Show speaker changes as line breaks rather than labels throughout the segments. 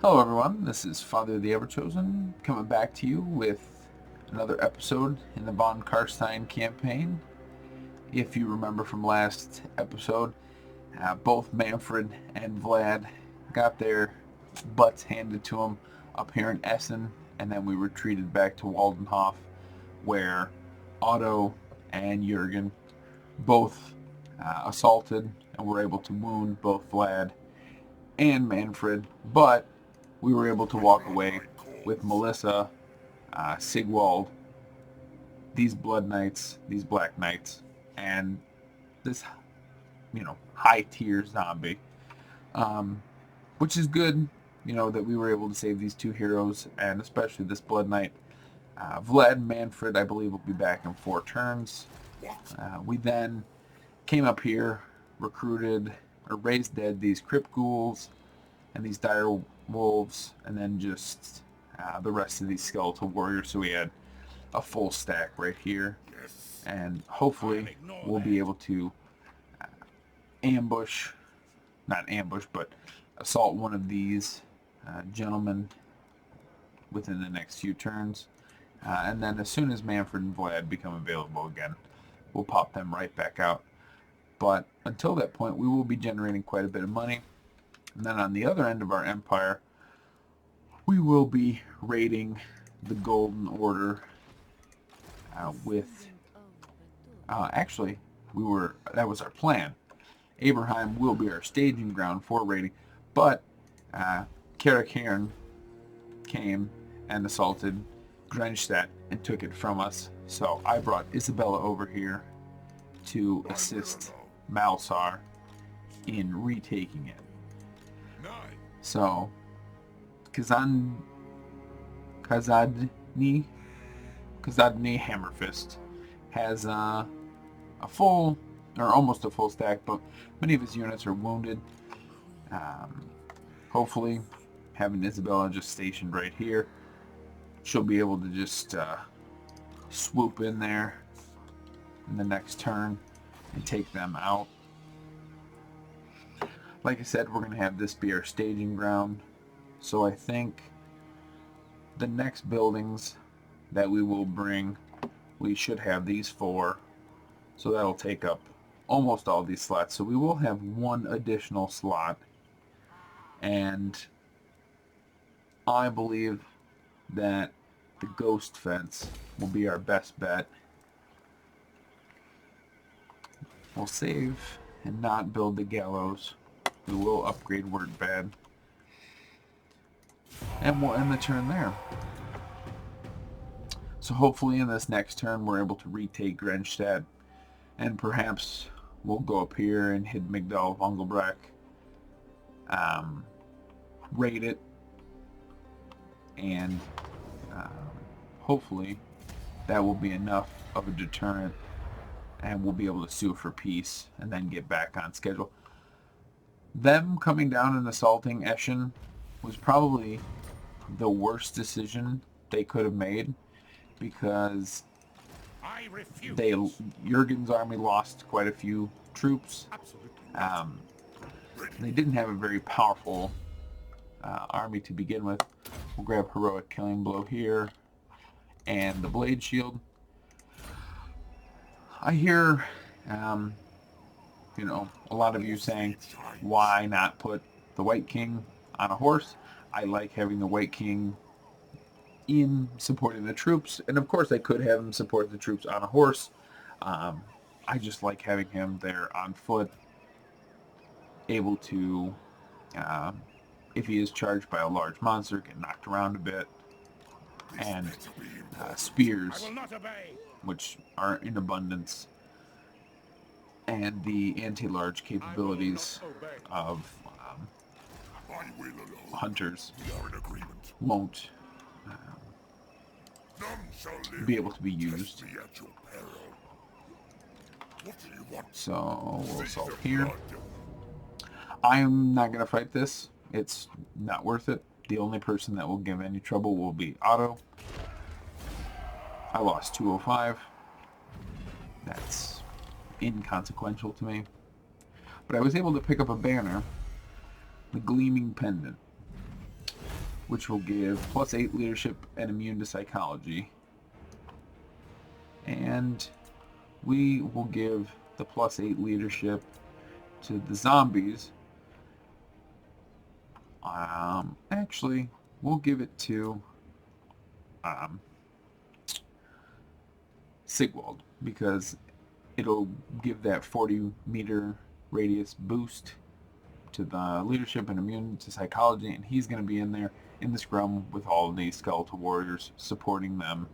Hello everyone, this is Father the Everchosen coming back to you with another episode in the von Karstein campaign. If you remember from last episode, both Manfred and Vlad got their butts handed to them up here in Essen, and then we retreated back to Waldenhof, where Otto and Jurgen both assaulted and were able to wound both Vlad and Manfred, but we were able to walk away with Melissa, Sigwald, these Blood Knights, these Black Knights, and this, high tier zombie. Which is good, that we were able to save these two heroes, and especially this Blood Knight. Vlad and Manfred, I believe, will be back in 4 turns. We then came up here, recruited, or raised dead these Crypt Ghouls, and these dire wolves, and then just the rest of these skeletal warriors. So we had a full stack right here, and hopefully we'll be able to not ambush, but assault one of these gentlemen within the next few turns. And then as soon as Manfred and Vlad become available again, we'll pop them right back out. But until that point, we will be generating quite a bit of money. And then on the other end of our empire, we will be raiding the Golden Order with... actually, that was our plan. Abraham will be our staging ground for raiding, but Karakern came and assaulted Grenstadt and took it from us. So I brought Isabella over here to assist Malsar in retaking it. So, Kazadni Hammerfist has a full, or almost a full stack, but many of his units are wounded. Hopefully, having Isabella just stationed right here, she'll be able to just swoop in there in the next turn and take them out. Like I said, we're going to have this be our staging ground. So I think the next buildings that we will bring, we should have these 4. So that'll take up almost all these slots. So we will have 1 additional slot. And I believe that the ghost fence will be our best bet. We'll save and not build the gallows. We will upgrade Word Bad. And we'll end the turn there. So hopefully in this next turn we're able to retake Grenstadt. And perhaps we'll go up here and hit Migdal Vongelbrack. Raid it. And hopefully that will be enough of a deterrent. And we'll be able to sue for peace and then get back on schedule. Them coming down and assaulting Eschen was probably the worst decision they could have made, because Jurgen's army lost quite a few troops. They didn't have a very powerful army to begin with. We'll grab Heroic Killing Blow here and the Blade Shield. I hear a lot of you saying, why not put the White King on a horse? I like having the White King in supporting the troops, and of course I could have him support the troops on a horse. I just like having him there on foot, able to, if he is charged by a large monster, get knocked around a bit, and spears, which are in abundance, and the anti-large capabilities of hunters won't be able to be used. So we'll assault here. I'm not going to fight this. It's not worth it. The only person that will give any trouble will be Otto. I lost 205. That's inconsequential to me. But I was able to pick up a banner, the Gleaming Pendant. which will give +8 leadership and immune to psychology. And we will give the +8 leadership to the zombies. Actually, we'll give it to Sigwald, because it'll give that 40-meter radius boost to the leadership and immune to psychology, and he's going to be in there in the scrum with all of these skeletal warriors supporting them.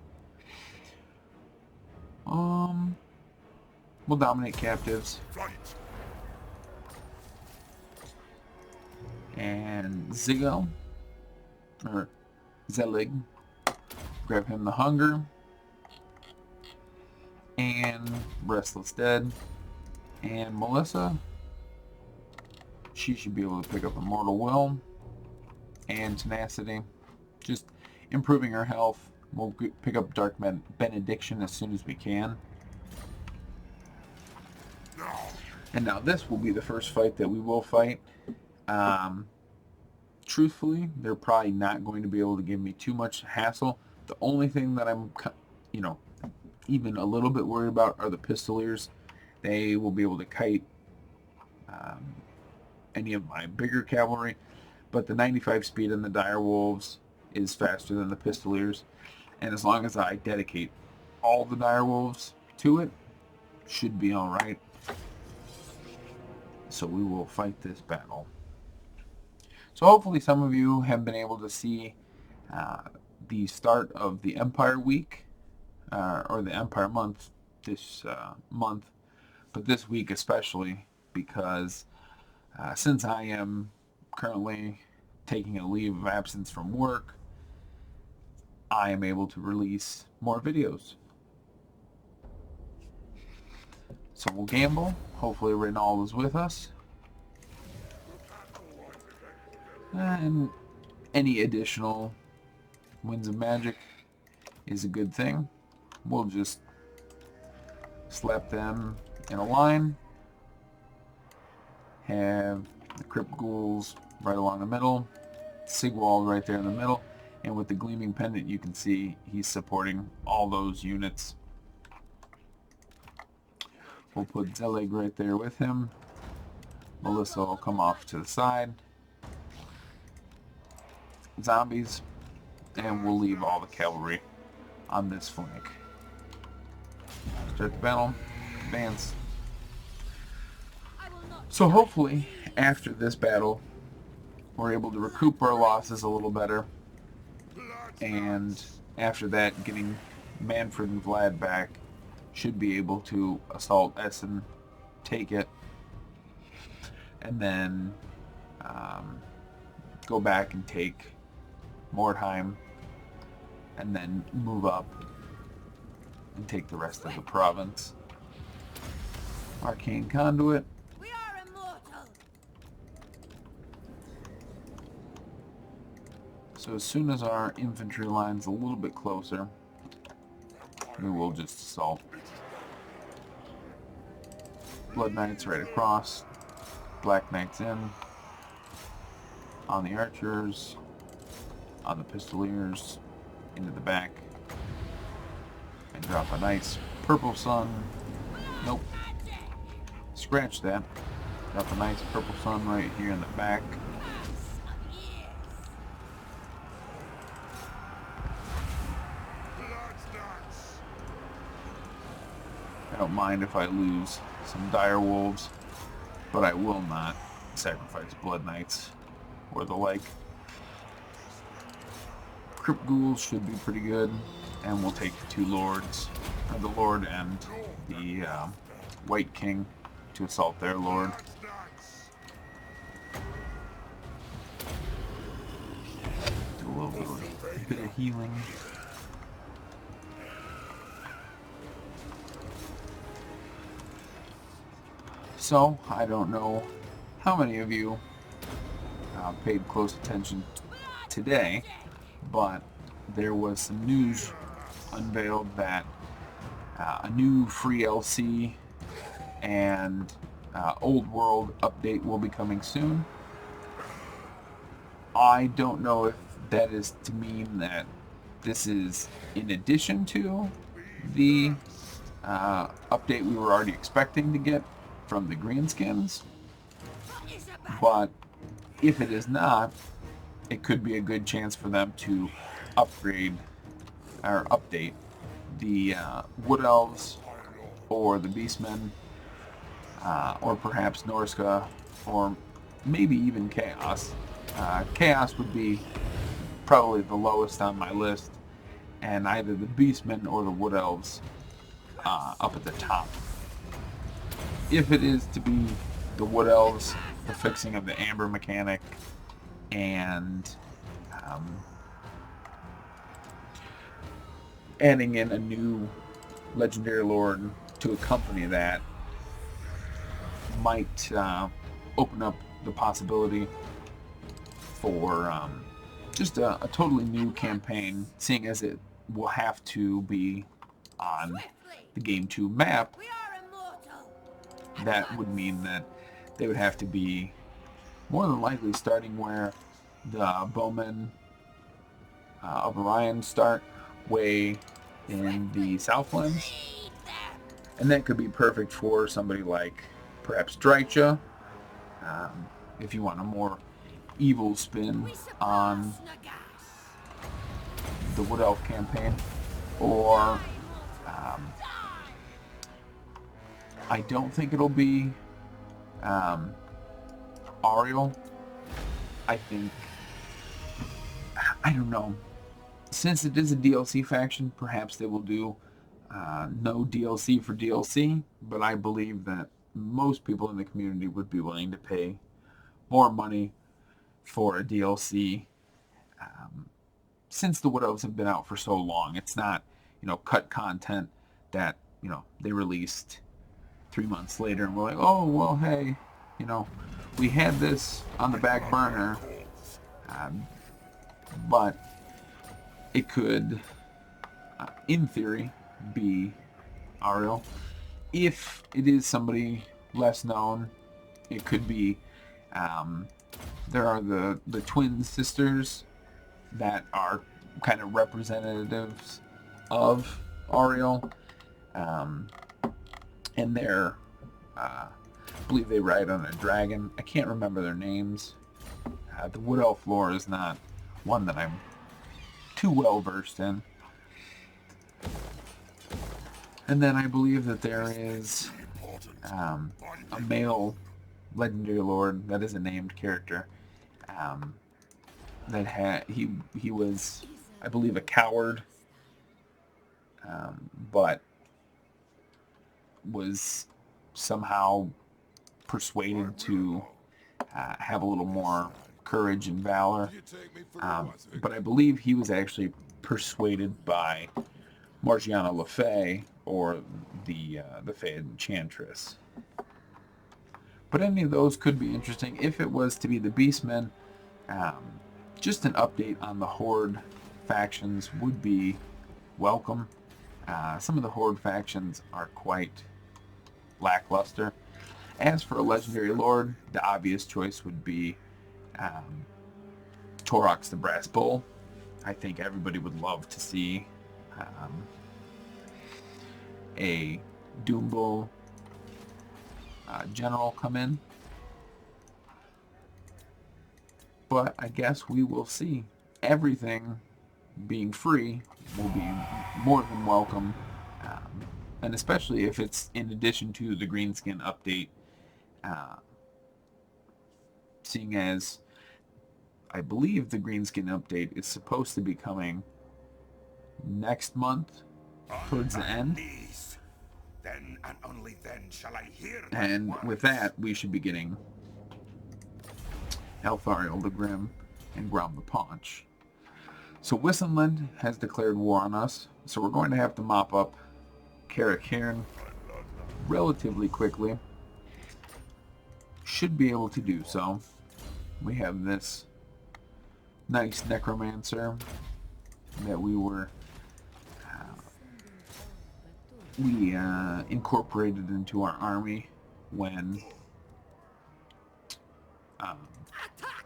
We'll dominate captives. And Zigel, or Zelig, grab him the hunger. And Restless Dead. And Melissa, she should be able to pick up Immortal Will and Tenacity. Just improving her health. We'll pick up Dark Benediction as soon as we can. And now this will be the first fight that we will fight. Truthfully, they're probably not going to be able to give me too much hassle. The only thing that I'm, even a little bit worried about are the Pistoliers. They will be able to kite any of my bigger cavalry, but the 95 speed in the Dire Wolves is faster than the Pistoliers, and as long as I dedicate all the Dire Wolves to it, should be alright. So we will fight this battle. So hopefully some of you have been able to see the start of the Empire Week, or the Empire Month this month, but this week especially, because since I am currently taking a leave of absence from work, I am able to release more videos. So we'll gamble. Hopefully Reynald is with us. And any additional Winds of Magic is a good thing. We'll just slap them in a line. Have the Crypt Ghouls right along the middle. Sigwald right there in the middle. And with the Gleaming Pendant, you can see he's supporting all those units. We'll put Zelig right there with him. Melissa will come off to the side. Zombies. And we'll leave all the cavalry on this flank. Start the battle. Advance. So hopefully, after this battle, we're able to recoup our losses a little better. And after that, getting Manfred and Vlad back, should be able to assault Essen, take it, and then go back and take Mordheim, and then move up and take the rest of the province. Arcane Conduit.
We are immortal.
So as soon as our infantry line's a little bit closer, we will just assault. Blood Knights right across. Black Knights in. On the archers. On the Pistoliers. Into the back. And drop a nice Purple Sun. Nope. Scratch that. Drop a nice Purple Sun right here in the back. I don't mind if I lose some Dire Wolves, but I will not sacrifice Blood Knights or the like. Crypt Ghouls should be pretty good, and we'll take the two lords, or the Lord and the White King, to assault their Lord. Do a little bit of healing. So, I don't know how many of you paid close attention today, but there was some news unveiled that a new free LC and Old World update will be coming soon. I don't know if that is to mean that this is in addition to the update we were already expecting to get from the greenskins. But if it is not, it could be a good chance for them to upgrade or update the Wood Elves or the Beastmen, or perhaps Norska, or maybe even Chaos. Chaos would be probably the lowest on my list, and either the Beastmen or the Wood Elves up at the top. If it is to be the Wood Elves, the fixing of the Amber mechanic, and adding in a new Legendary Lord to accompany that might open up the possibility for just a totally new campaign, seeing as it will have to be on the Game 2 map. That would mean that they would have to be more than likely starting where the Bowmen of Orion start, way in the Southlands. And that could be perfect for somebody like perhaps Drycha, if you want a more evil spin on the Wood Elf campaign. Or I don't think it'll be Ariel. I think, I don't know, since it is a DLC faction, perhaps they will do no DLC for DLC, but I believe that most people in the community would be willing to pay more money for a DLC, since the Wood Elves have been out for so long. It's not, cut content that, they released 3 months later and we're like, oh, well, hey, we had this on the back burner, but it could, in theory, be Ariel. If it is somebody less known, it could be, there are the twin sisters that are kind of representatives of Ariel, and they're, I believe they ride on a dragon. I can't remember their names. The Wood Elf lore is not one that I'm too well versed in. And then I believe that there is a male Legendary Lord that is a named character, that he was, I believe, a coward, but was somehow persuaded to have a little more courage and valor. But I believe he was actually persuaded by Morgiana Le Fay, or the Fey Enchantress. But any of those could be interesting. If it was to be the Beastmen, just an update on the Horde factions would be welcome. Some of the Horde factions are quite lackluster. As for a Legendary Lord, the obvious choice would be Torox the Brass Bull. I think everybody would love to see a Doom Bull general come in. But I guess we will see. Everything being free will be more than welcome. And especially if it's in addition to the Greenskin update, seeing as I believe the Greenskin update is supposed to be coming next month, towards the end.
Then and only then shall I hear.
And with that, we should be getting Elthariel the Grim and Grom the Paunch. So Wissenland has declared war on us, so we're going to have to mop up Karakirn relatively quickly. Should be able to do so. We have this nice necromancer that we incorporated into our army when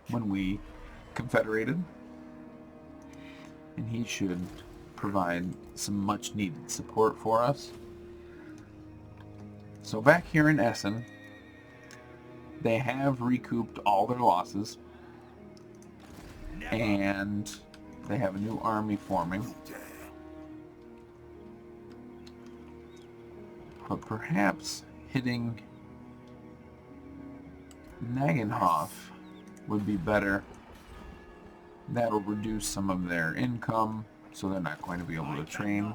we confederated. and he should provide some much needed support for us. So back here in Essen, they have recouped all their losses, and they have a new army forming. But perhaps hitting Nagenhof would be better. That'll reduce some of their income, so they're not going to be able to train,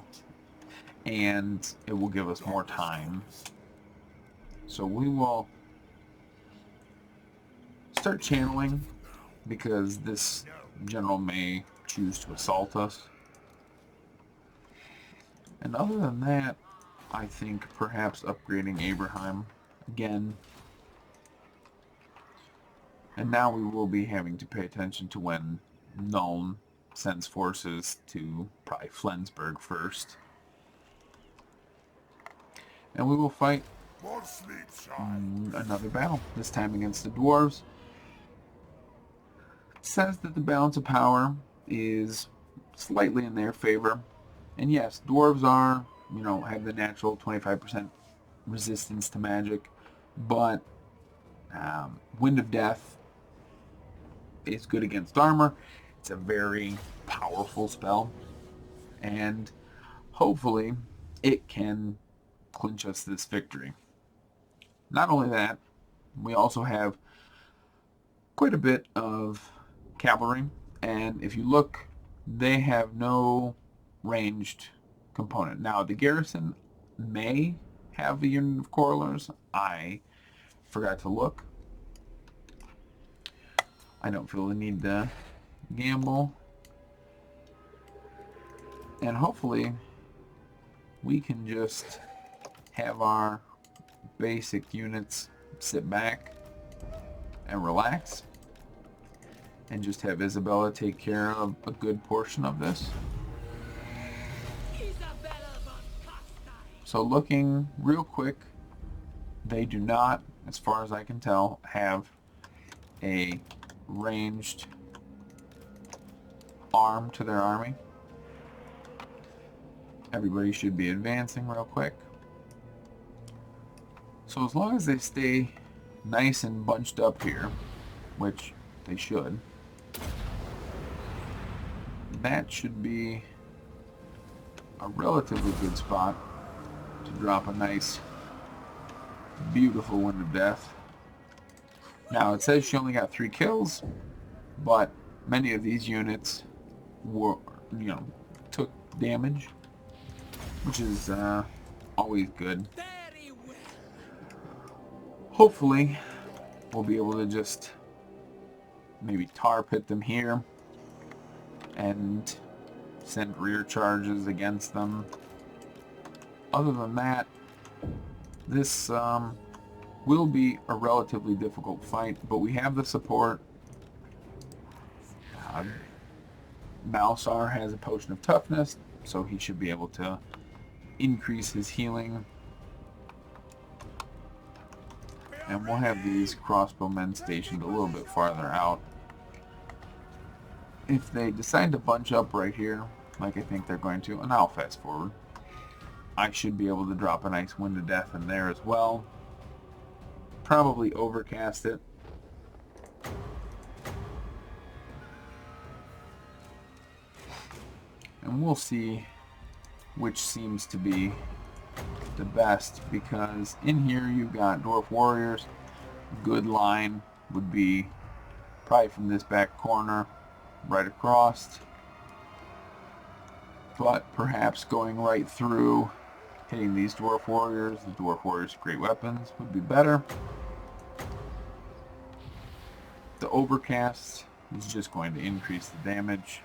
and it will give us more time. So we will start channeling, because this general may choose to assault us. And other than that, I think perhaps upgrading Abraham again. And now we will be having to pay attention to when Nuln sends forces to probably Flensburg first. And we will fight another battle, this time against the dwarves. It says that the balance of power is slightly in their favor. And yes, dwarves are, have the natural 25% resistance to magic, but Wind of Death is good against armor. It's a very powerful spell, and hopefully it can clinch us this victory. Not only that, we also have quite a bit of cavalry, and if you look, they have no ranged component. Now, the garrison may have a unit of correlers. I forgot to look. I don't feel the need to gamble. And hopefully we can just have our basic units sit back and relax, and just have Isabella take care of a good portion of this. So looking real quick, they do not, as far as I can tell, have a ranged arm to their army. Everybody should be advancing real quick. So as long as they stay nice and bunched up here, which they should, that should be a relatively good spot to drop a nice, beautiful Wind of Death. Now, it says she only got 3 kills, but many of these units were, took damage, which is always good. Hopefully, we'll be able to just maybe tar pit them here and send rear charges against them. Other than that, this will be a relatively difficult fight, but we have the support. Malsar has a potion of toughness, so he should be able to increase his healing. And we'll have these crossbowmen stationed a little bit farther out. If they decide to bunch up right here, like I think they're going to, and I'll fast forward, I should be able to drop a nice Wind of Death in there as well. Probably overcast it. And we'll see which seems to be the best, because in here you've got Dwarf Warriors. Good line would be probably from this back corner right across, but perhaps going right through, hitting these Dwarf Warriors. The Dwarf Warriors' great weapons would be better. The overcast is just going to increase the damage.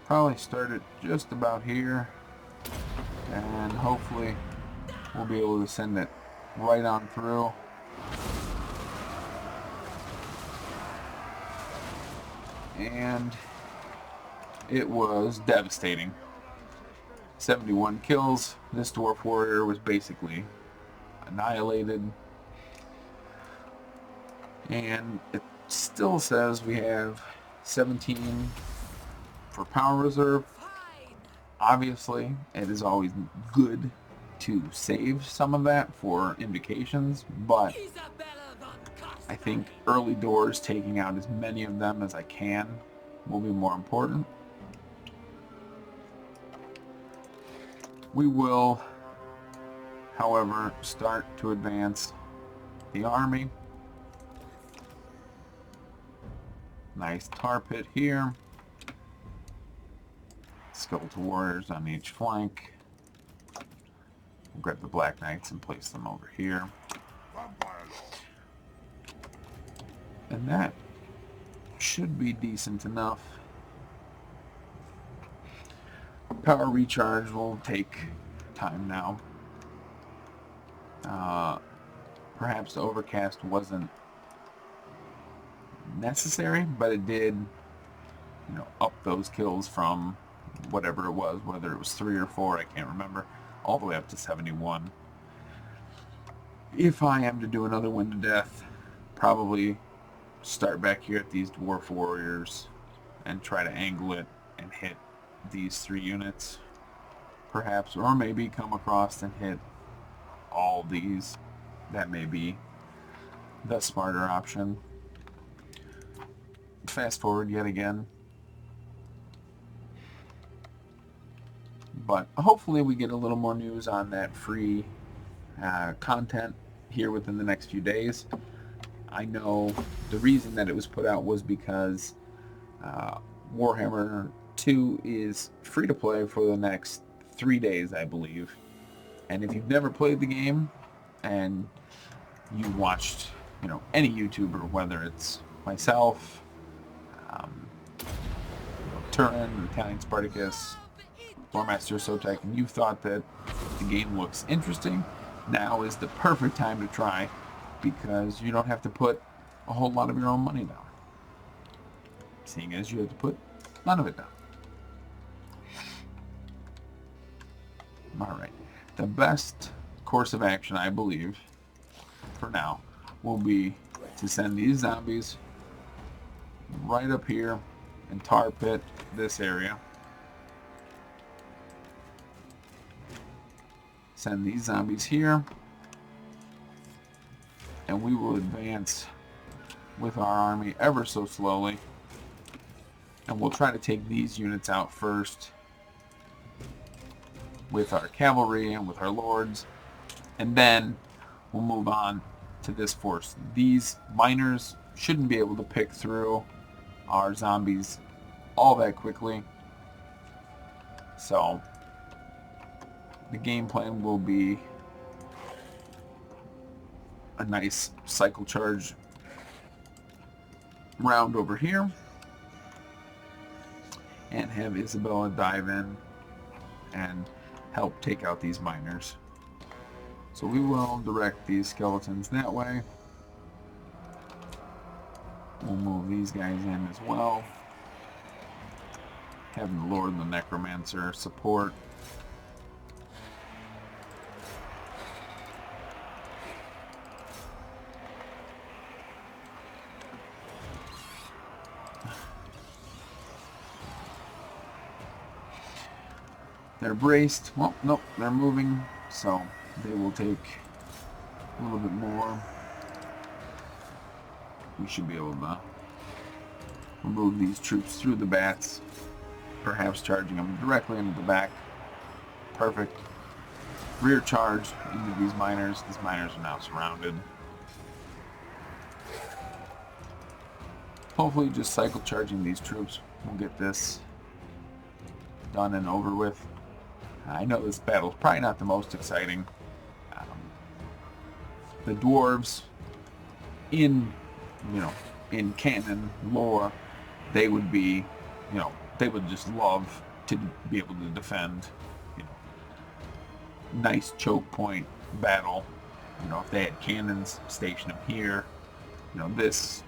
Probably start it just about here, and hopefully we'll be able to send it right on through. And it was devastating. 71 kills. This Dwarf Warrior was basically annihilated. And it still says we have 17 for power reserve. Obviously, it is always good to save some of that for invocations, but I think early doors, taking out as many of them as I can, will be more important. We will, however, start to advance the army. Nice tar pit here. Skeletal warriors on each flank. We'll grab the Black Knights and place them over here. And that should be decent enough. Power recharge will take time now. Perhaps the overcast wasn't necessary, but it did, up those kills from whatever it was, whether it was 3 or 4, I can't remember, all the way up to 71. If I am to do another Wind of Death, probably start back here at these Dwarf Warriors and try to angle it and hit these 3 units, perhaps, or maybe come across and hit all these. That may be the smarter option. Fast forward yet again. But hopefully we get a little more news on that free content here within the next few days. I know the reason that it was put out was because Warhammer 2 is free to play for the next 3 days, I believe. And if you've never played the game and you watched, any YouTuber, whether it's myself, Turin, Italian Spartacus, Warmaster Sotek, and you thought that the game looks interesting, now is the perfect time to try, because you don't have to put a whole lot of your own money down, seeing as you have to put none of it down. Alright, the best course of action, I believe, for now, will be to send these zombies right up here and tar pit this area. Send these zombies here, and we will advance with our army ever so slowly, and we'll try to take these units out first with our cavalry and with our lords, and then we'll move on to this force. These miners shouldn't be able to pick through our zombies all that quickly, so the game plan will be a nice cycle charge round over here, and have Isabella dive in and help take out these miners. So we will direct these skeletons that way. We'll move these guys in as well. Having the Lord and the Necromancer support. They're braced. Well, nope, they're moving, so they will take a little bit more. We should be able to remove these troops through the bats, perhaps charging them directly into the back. Perfect. Rear charge into these miners. These miners are now surrounded. Hopefully just cycle charging these troops will get this done and over with. I know this battle is probably not the most exciting. The dwarves in canon lore, they would be, they would just love to be able to defend, nice choke point battle. If they had cannons, station them here. This,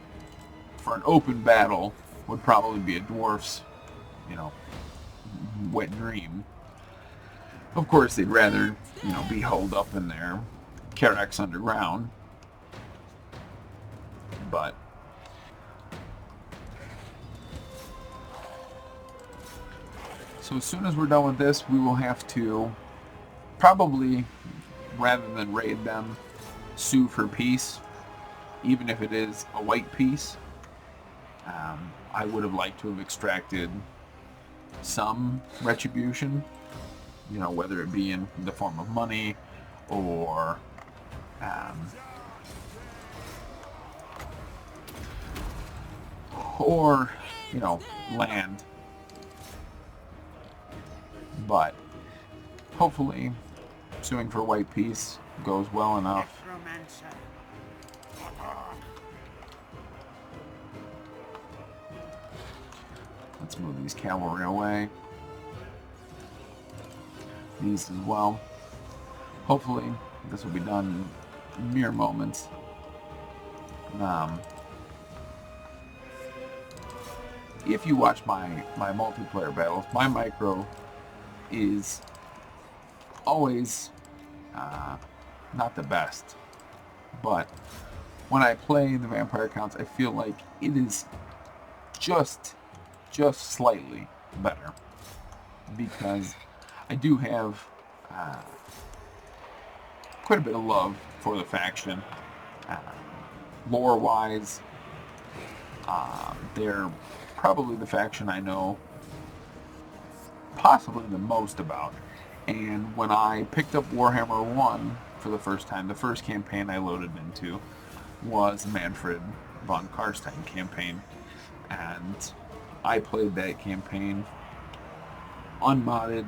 for an open battle, would probably be a dwarf's, wet dream. Of course, they'd rather, be holed up in their Carrax underground. But So as soon as we're done with this, we will have to probably, rather than raid them, sue for peace, even if it is a white peace. I would have liked to have extracted some retribution, whether it be in the form of money or or land. But hopefully suing for white peace goes well enough. Let's move these cavalry away. These as well. Hopefully this will be done in mere moments. If you watch my multiplayer battles, my micro is always not the best. But when I play the vampire counts, I feel like it is just slightly better, because I do have quite a bit of love for the faction. Lore-wise, they're probably the faction I know possibly the most about. And when I picked up Warhammer 1 for the first time, the first campaign I loaded into was Manfred von Karstein campaign. And I played that campaign unmodded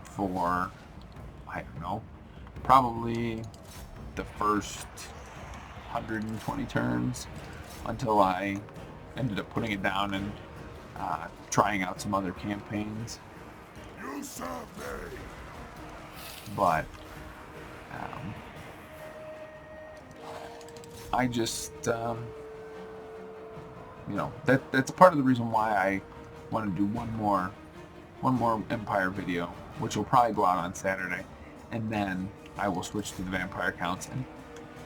for, I don't know, probably the first 120 turns until I ended up putting it down and trying out some other campaigns.
You serve me.
But I just that's part of the reason why I want to do one more Empire video, which will probably go out on Saturday, and then I will switch to the vampire counts and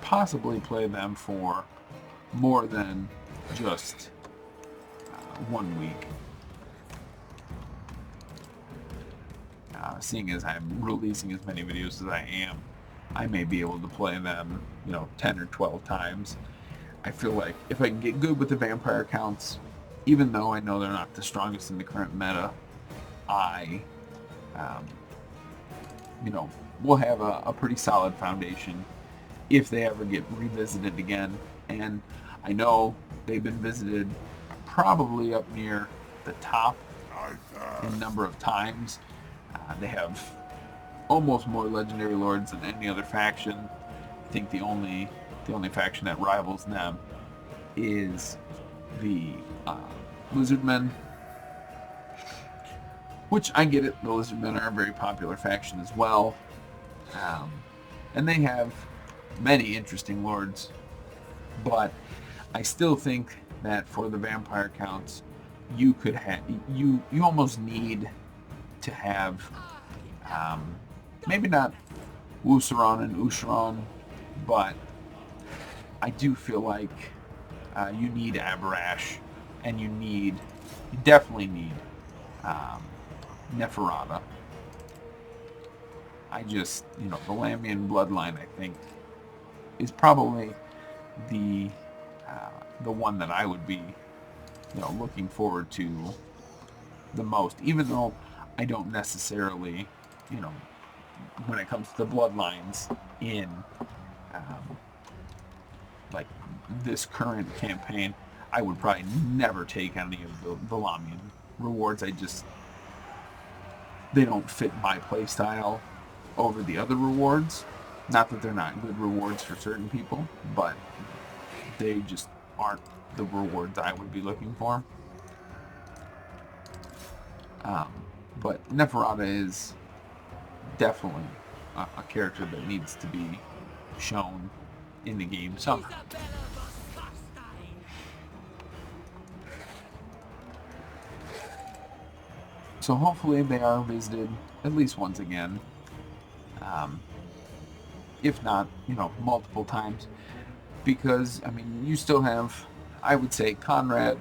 possibly play them for more than just 1 week. Seeing as I'm releasing as many videos as I am, I may be able to play them 10 or 12 times. I feel like if I can get good with the vampire counts, even though I know they're not the strongest in the current meta, I will have a pretty solid foundation if they ever get revisited again. And I know they've been visited probably up near the top in number of times. They have almost more legendary lords than any other faction. I think the only faction that rivals them is the Lizardmen, which I get it. The Lizardmen are a very popular faction as well, and they have many interesting lords. But I still think that for the vampire counts, you could have you almost need to have maybe not Wusaron and Usharon, but I do feel like you need Abarash, and you definitely need Neferata. I just, the Lamian bloodline, I think, is probably the one that I would be, looking forward to the most, even though I don't necessarily, when it comes to the bloodlines in like this current campaign, I would probably never take any of the Lamian rewards. They don't fit my playstyle over the other rewards. Not that they're not good rewards for certain people, but they just aren't the rewards I would be looking for. But Neferata is definitely a character that needs to be shown in the game somehow. So hopefully they are visited at least once again. If not, multiple times. Because, you still have, I would say, Conrad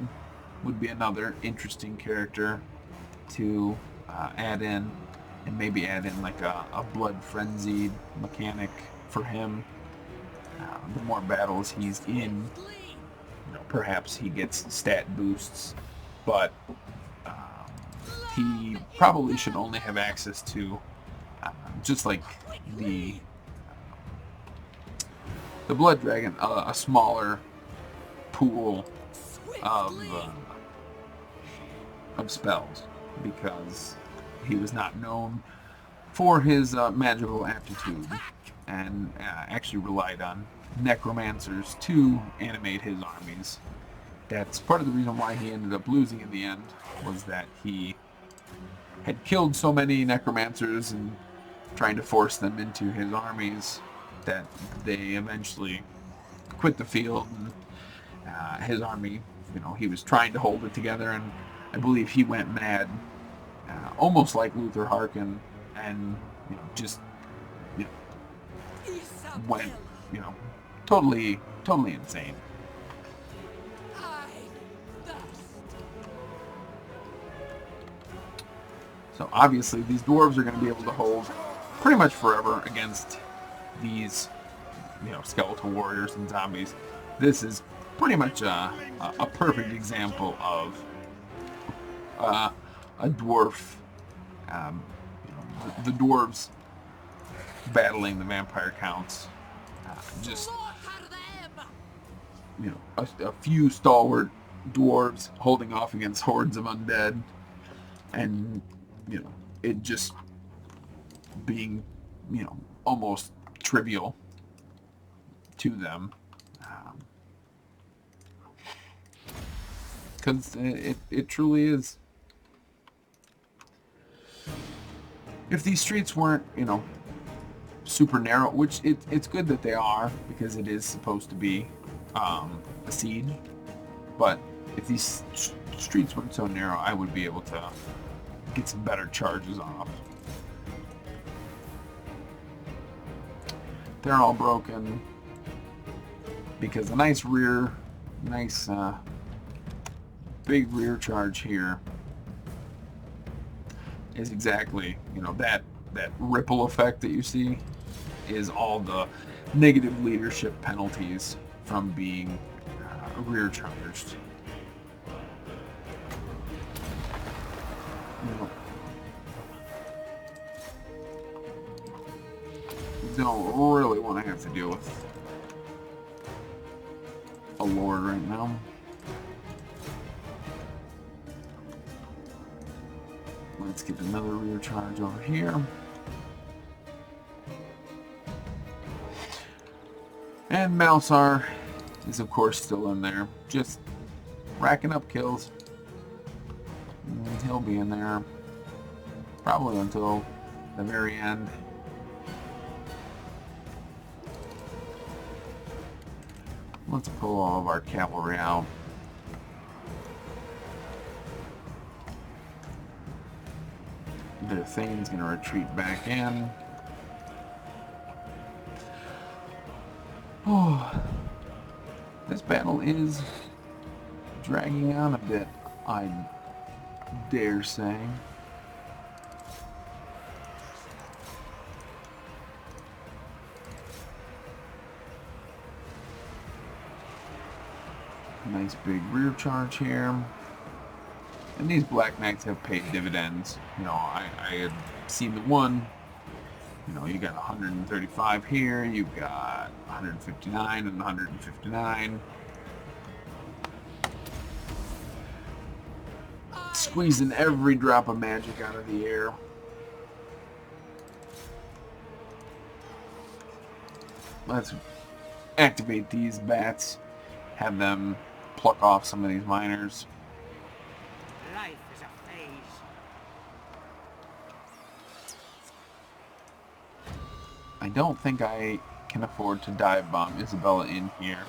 would be another interesting character to add in, and maybe add in like a blood frenzied mechanic for him. The more battles he's in, perhaps he gets stat boosts, but he probably should only have access to, just like the blood dragon, a smaller pool of spells, because he was not known for his magical aptitude, and actually relied on necromancers to animate his armies. That's part of the reason why he ended up losing in the end, was that he had killed so many necromancers and trying to force them into his armies that they eventually quit the field. And his army, he was trying to hold it together, and I believe he went mad, almost like Luther Harkin, and just went totally insane. So obviously these dwarves are going to be able to hold pretty much forever against these, skeletal warriors and zombies. This is pretty much a perfect example of a dwarf, the dwarves battling the vampire counts. Just, a few stalwart dwarves holding off against hordes of undead, and it just being, almost trivial to them, because it truly is. If these streets weren't, super narrow, which it's good that they are, because it is supposed to be a siege, but if these streets weren't so narrow, I would be able to get some better charges off. They're all broken because a nice big rear charge here is exactly, that ripple effect that you see is all the negative leadership penalties from being rear charged. Don't really want to have to deal with a lord right now. Let's get another rear charge over here. And Malsar is of course still in there, just racking up kills. And he'll be in there probably until the very end. Let's pull all of our cavalry out. Their Thane's going to retreat back in. Oh, this battle is dragging on a bit, I dare say. Nice big rear charge here. And these Black Knights have paid dividends. I had seen the one. You got 135 here, you've got 159 and 159. Squeezing every drop of magic out of the air. Let's activate these bats. Have them pluck off some of these miners.
Life is a phase.
I don't think I can afford to dive bomb Isabella in here.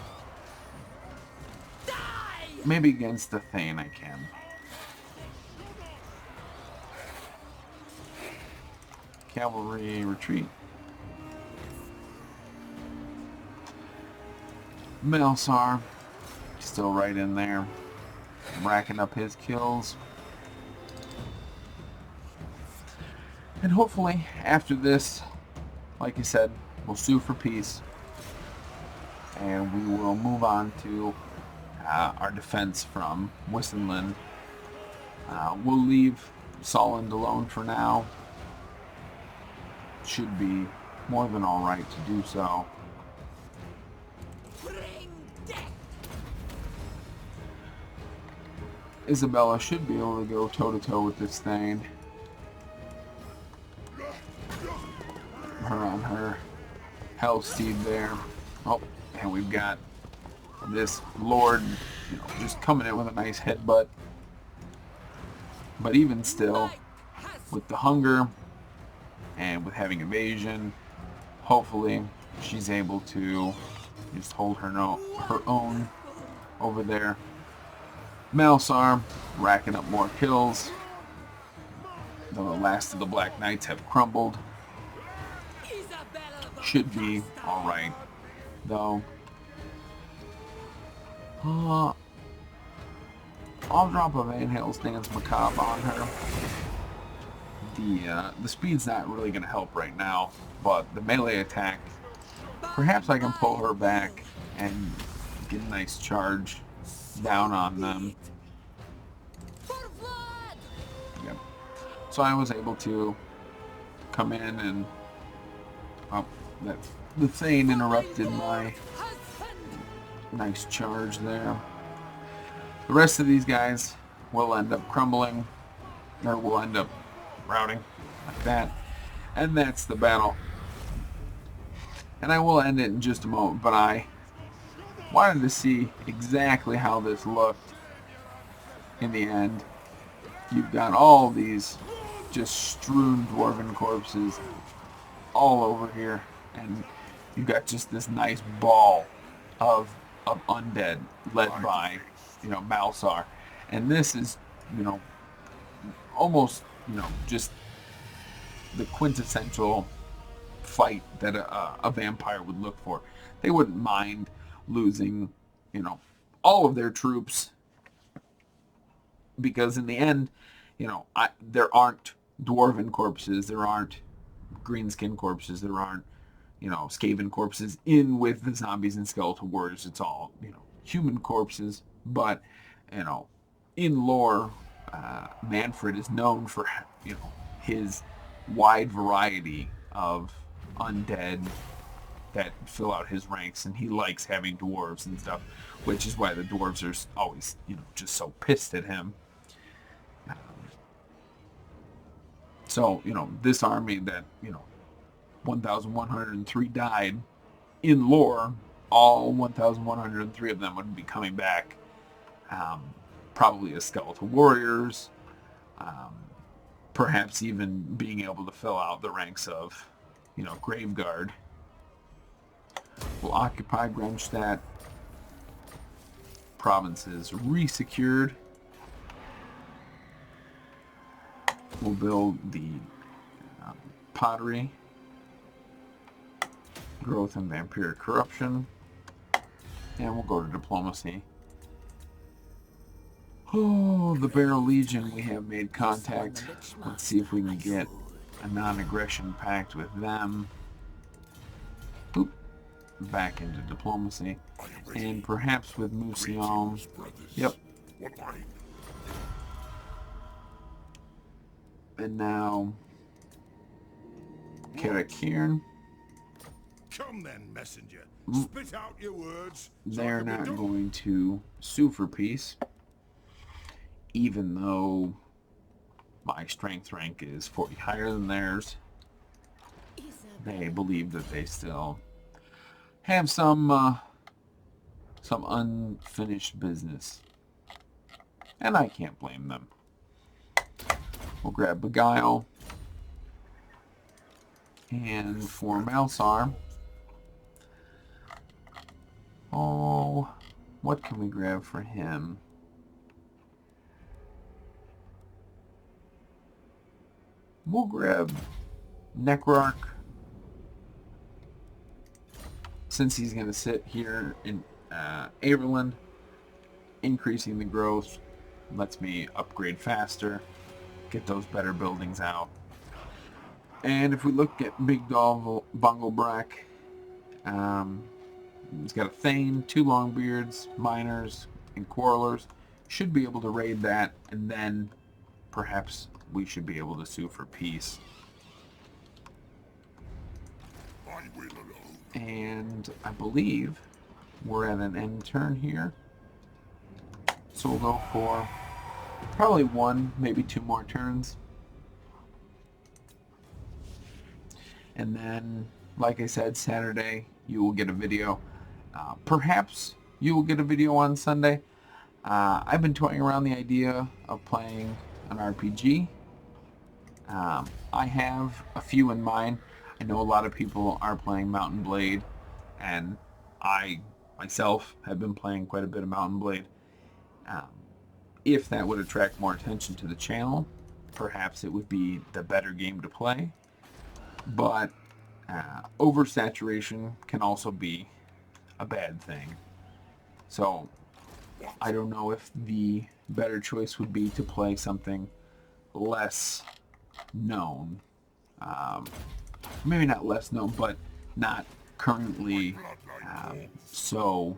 Die!
Maybe against the Thane I can. Cavalry retreat. Malsar still right in there, racking up his kills. And hopefully, after this, like I said, we'll sue for peace. And we will move on to our defense from Wissenland. We'll leave Solend alone for now. Should be more than alright to do so. Isabella should be able to go toe-to-toe with this thing. Her on her hell steed there. Oh, and we've got this Lord, just coming in with a nice headbutt. But even still, with the hunger and with having evasion, hopefully she's able to just hold her own over there. Malsar racking up more kills. The last of the Black Knights have crumbled. Should be alright, though. I'll drop a Van Hale's Dance Macabre on her. The speed's not really going to help right now, but the melee attack, perhaps I can pull her back and get a nice charge down on them. Yep. So I was able to come in and the Thane interrupted my nice charge there. The rest of these guys will end up crumbling, or will end up routing like that, and that's the battle. And I will end it in just a moment, but I wanted to see exactly how this looked in the end. You've got all these just strewn dwarven corpses all over here, and you've got just this nice ball of undead led by Malsar. And this is almost just the quintessential fight that a vampire would look for. They wouldn't mind losing all of their troops, because in the end there aren't dwarven corpses, there aren't greenskin corpses, there aren't Skaven corpses in with the zombies and skeletal warriors. It's all human corpses. But in lore, Manfred is known for his wide variety of undead that fill out his ranks, and he likes having dwarves and stuff, which is why the dwarves are always just so pissed at him. So this army that 1,103 died, in lore, all 1,103 of them would be coming back, probably as skeletal warriors, perhaps even being able to fill out the ranks of Graveguard. We'll occupy Grenstadt. Provinces resecured. We'll build the pottery. Growth and vampiric corruption. And we'll go to diplomacy. Oh, the Barrel Legion, we have made contact. Let's see if we can get a non-aggression pact with them. Oop. Back into diplomacy. And perhaps with Musion. Yep. And now Karakirn.
Come then, messenger. Spit out your words.
They're not going to sue for peace, even though my strength rank is 40 higher than theirs. They believe that they still have some unfinished business, and I can't blame them. We'll grab Beguile, and for Malsar, oh, what can we grab for him? We'll grab Necrarch, since he's going to sit here in Averland. Increasing the growth lets me upgrade faster, get those better buildings out. And if we look at Big Doll Bunglebrack, he's got a Thane, 2 Longbeards, Miners, and Quarrelers. Should be able to raid that, and then perhaps we should be able to sue for peace.
I will alone.
And I believe we're at an end turn here. So we'll go for probably 1, maybe 2 more turns. And then, like I said, Saturday you will get a video. Perhaps you will get a video on Sunday. I've been toying around the idea of playing an RPG. I have a few in mind. I know a lot of people are playing Mountain Blade, and I myself have been playing quite a bit of Mountain Blade. If that would attract more attention to the channel, perhaps it would be the better game to play. But oversaturation can also be a bad thing. So I don't know if the better choice would be to play something less known. Maybe not less known, but not currently so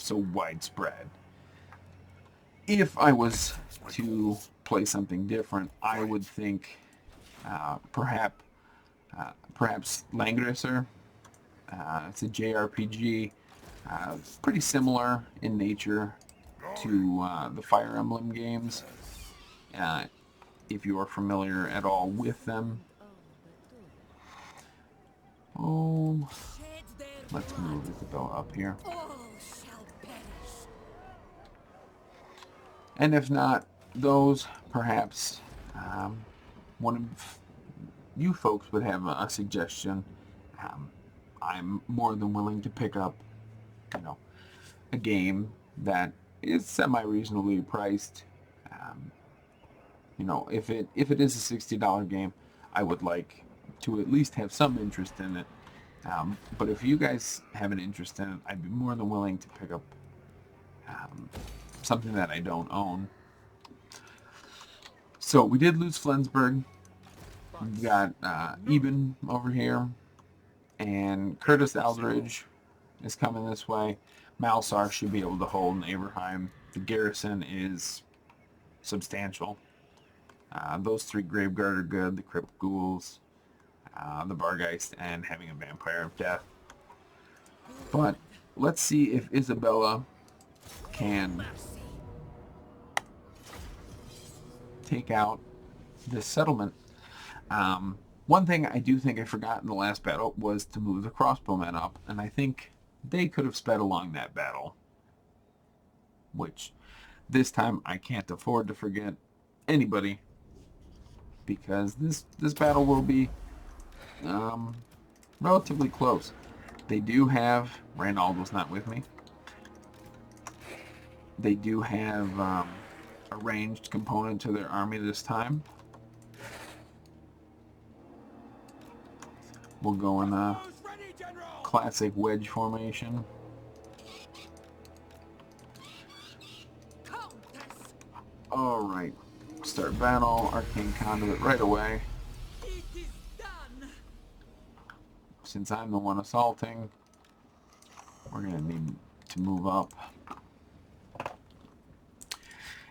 widespread. If I was to play something different, I would think perhaps Langrisser. It's a JRPG, pretty similar in nature to the Fire Emblem games, if you are familiar at all with them. Oh, let's move Isabella up here. And if not those, perhaps one of you folks would have a suggestion. I'm more than willing to pick up, a game that is semi-reasonably priced. If it is a $60 game, I would like to at least have some interest in it. But if you guys have an interest in it, I'd be more than willing to pick up something that I don't own. So we did lose Flensburg. We've got Eben over here, and Curtis Aldridge is coming this way. Malsar should be able to hold Averheim. The garrison is substantial. Those 3 Graveguard are good. The Crypt Ghouls, the Bargeist, and having a Vampire of Death. But let's see if Isabella can take out this settlement. One thing I do think I forgot in the last battle was to move the crossbowmen up, and I think they could have sped along that battle, which this time I can't afford to forget anybody, because this battle will be relatively close. They do have, Reinaldo's not with me, they do have a ranged component to their army this time. We'll go in a classic wedge formation. Alright, start battle, Arcane Conduit right away. Since I'm the one assaulting, we're going to need to move up.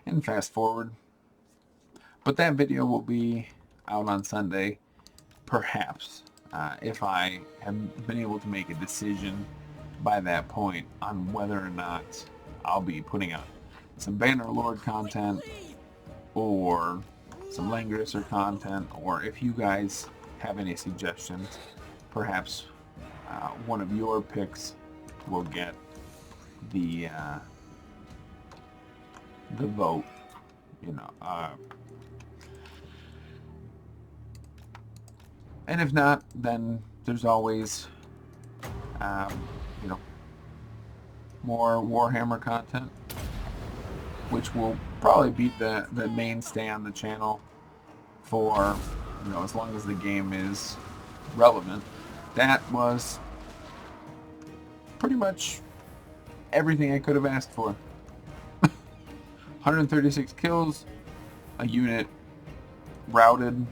And fast forward. But that video will be out on Sunday, perhaps. If I have been able to make a decision by that point on whether or not I'll be putting out some Bannerlord content or some Langrisser content, or if you guys have any suggestions, perhaps one of your picks will get the vote, and if not, then there's always, more Warhammer content, which will probably be the mainstay on the channel for, as long as the game is relevant. That was pretty much everything I could have asked for. 136 kills, a unit routed.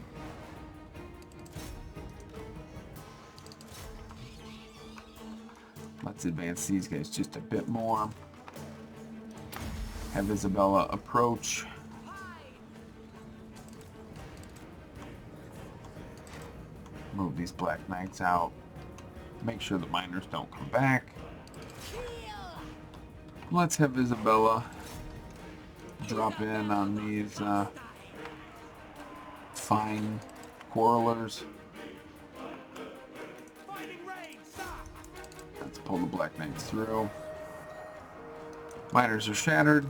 Let's advance these guys just a bit more. Have Isabella approach. Move these Black Knights out. Make sure the miners don't come back. Let's have Isabella drop in on these fine quarrelers. Let's pull the Black Knights through. Miners are shattered,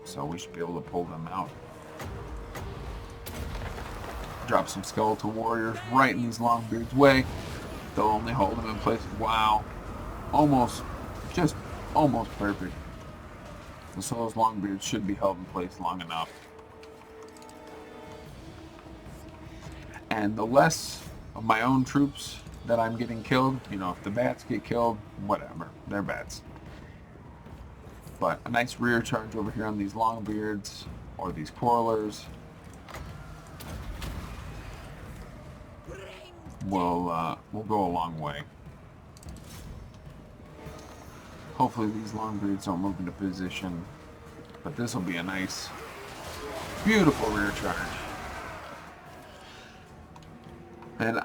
so we should be able to pull them out. Drop some skeletal warriors right in these Longbeard's way. They'll only hold them in place. Wow. Almost, just almost perfect. So those Longbeards should be held in place long enough. And the less of my own troops that I'm getting killed, you know, if the bats get killed, whatever. They're bats. But a nice rear charge over here on these Longbeards or these quarrelers will go a long way. Hopefully these Longbeards don't move into position, but this will be a nice, beautiful rear charge. And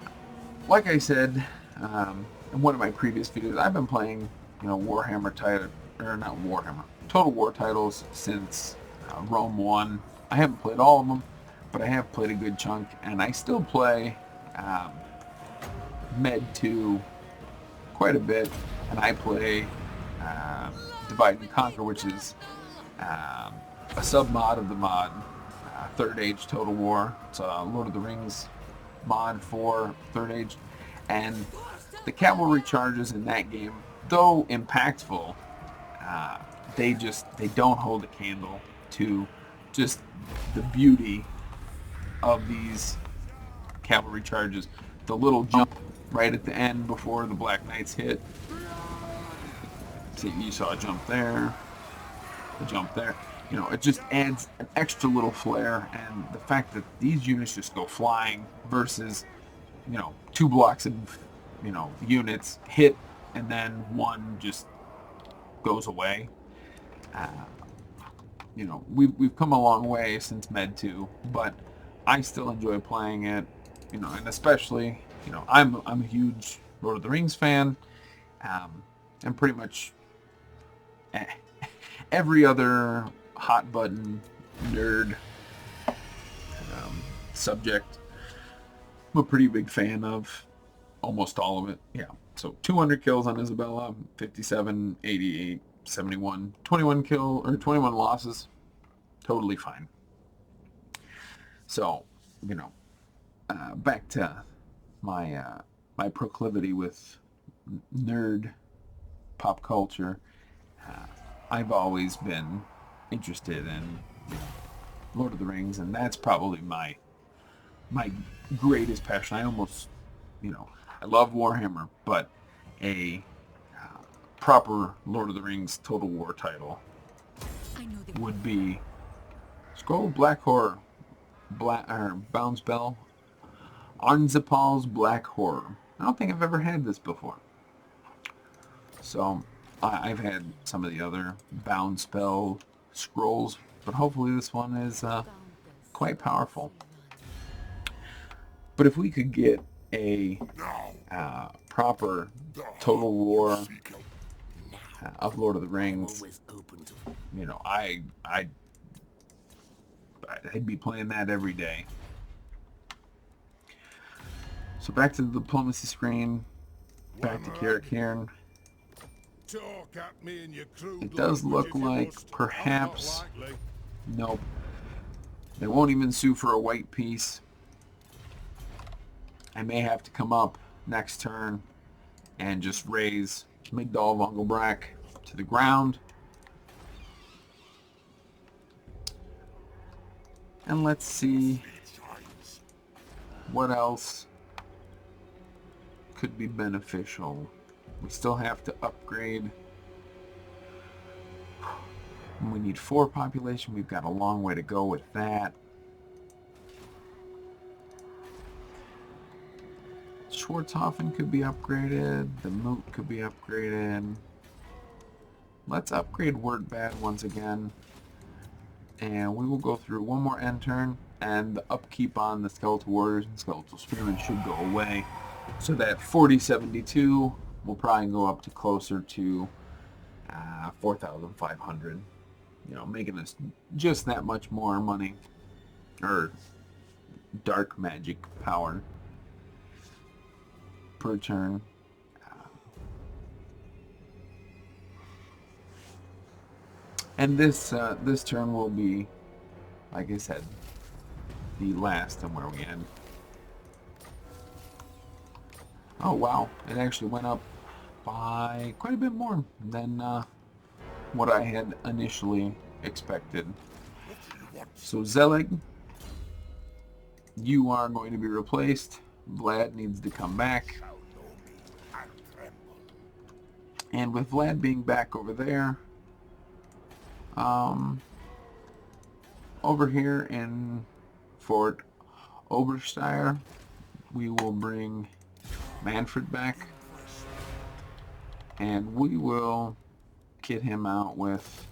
like I said in one of my previous videos, I've been playing, you know, Warhammer title, or not Warhammer, Total War titles since Rome 1. I haven't played all of them, but I have played a good chunk, and I still play Med 2 quite a bit, and I play Divide and Conquer, which is a sub-mod of the mod, Third Age Total War. It's a Lord of the Rings mod for Third Age, and the cavalry charges in that game, though impactful, they don't hold a candle to just the beauty of these cavalry charges. The little jump right at the end before the Black Knights hit. See, you saw a jump there, a jump there. You know, it just adds an extra little flair, and the fact that these units just go flying versus, you know, 2 blocks of, you know, units hit and then one just goes away. You know, we've come a long way since Med 2, but I still enjoy playing it, you know, and especially, you know, I'm a huge Lord of the Rings fan, and pretty much every other hot button nerd subject I'm a pretty big fan of almost all of it. Yeah, so 200 kills on Isabella, 57, 88, 71, 21 losses, totally fine. So, you know, back to my my proclivity with nerd pop culture. I've always been interested in, you know, Lord of the Rings, and that's probably my greatest passion. I almost, you know, I love Warhammer, but a proper Lord of the Rings Total War title would be Scroll Black Horror, Bounds Bell, Arnzapal's Black Horror. I don't think I've ever had this before. So I've had some of the other Bound Spell scrolls, but hopefully this one is quite powerful. But if we could get a proper Total War of Lord of the Rings, you know, I'd be playing that every day. So back to the diplomacy screen, back to Kirakirn. It does look like perhaps, nope, they won't even sue for a white piece. I may have to come up next turn and just raise Migdal Vongelbrack to the ground. And let's see what else could be beneficial. We still have to upgrade. We need 4 population. We've got a long way to go with that. Forthofen could be upgraded. The Moot could be upgraded. Let's upgrade Wordbad once again. And we will go through one more end turn, and the upkeep on the Skeletal Warriors and Skeletal Spearmen should go away. So that 4072 will probably go up to closer to 4,500. You know, making us just that much more money, or dark magic power per turn. And this turn will be, like I said, the last and where we end. Oh wow, it actually went up by quite a bit more than what I had initially expected. So Zelig, you are going to be replaced. Vlad needs to come back. And with Vlad being back over there, over here in Fort Obersteyr, we will bring Manfred back, and we will kit him out with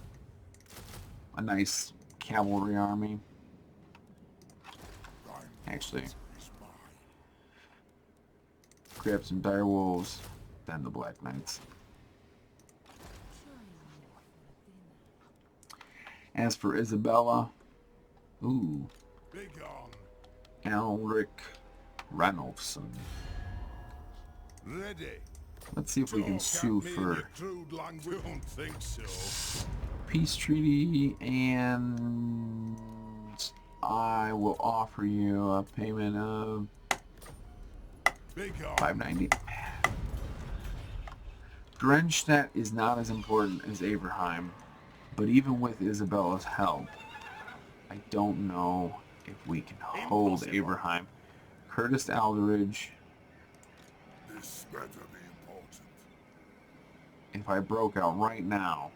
a nice cavalry army. Actually, grab some dire wolves, then the Black Knights. As for Isabella, ooh, Elric Ranulfson.
Ready.
Let's see if we can sue for
Don't think so.
peace treaty, and I will offer you a payment of 590. Drenstadt is not as important as Averheim, but even with Isabella's help, I don't know if we can hold Averheim. Curtis Alderidge.
This better be important.
If I broke out right now,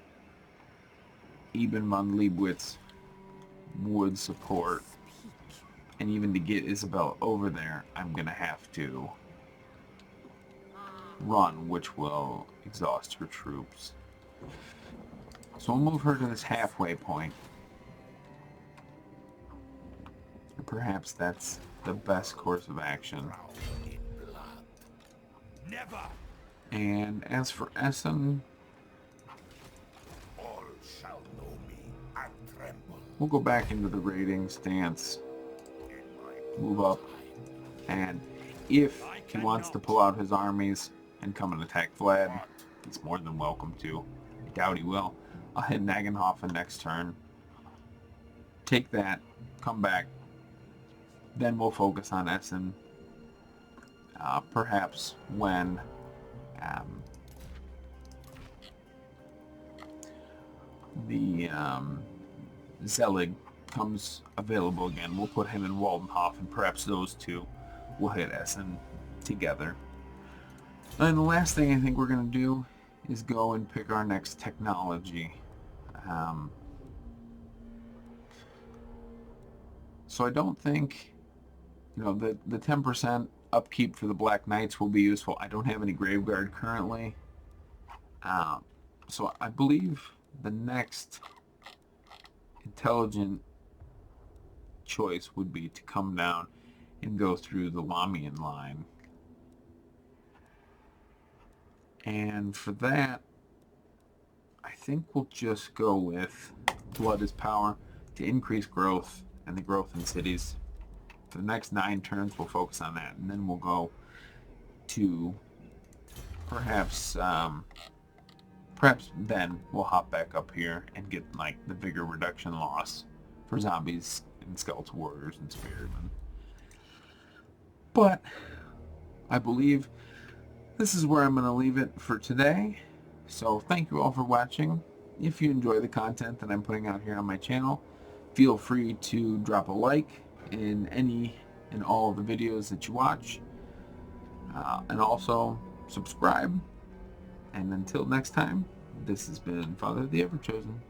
Eben von Leibwitz would support. And even to get Isabella over there, I'm going to have to run, which will exhaust her troops. So we'll move her to this halfway point. Perhaps that's the best course of action.
Never.
And as for Essen,
All shall know me and tremble.
we'll go back into the raiding stance, move up, and if he wants to pull out his armies and come and attack Vlad, he's more than welcome to. I doubt he will. I'll hit Nagenhofen next turn, take that, come back, then we'll focus on Essen. Perhaps when the Zelig comes available again, we'll put him in Waldenhof, and perhaps those two will hit Essen together. And the last thing I think we're going to do is go and pick our next technology. So I don't think, you know, the 10% upkeep for the Black Knights will be useful. I don't have any Graveguard currently. So I believe the next intelligent choice would be to come down and go through the Lamian line. And for that, I think we'll just go with Blood is Power to increase growth and the growth in cities. For the next 9 turns, we'll focus on that, and then we'll go to perhaps then we'll hop back up here and get like the vigor reduction loss for zombies and skeletal warriors and spearmen. But I believe this is where I'm going to leave it for today. So thank you all for watching. If you enjoy the content that I'm putting out here on my channel, feel free to drop a like in any and all of the videos that you watch. And also subscribe. And until next time, this has been Father of the Everchosen.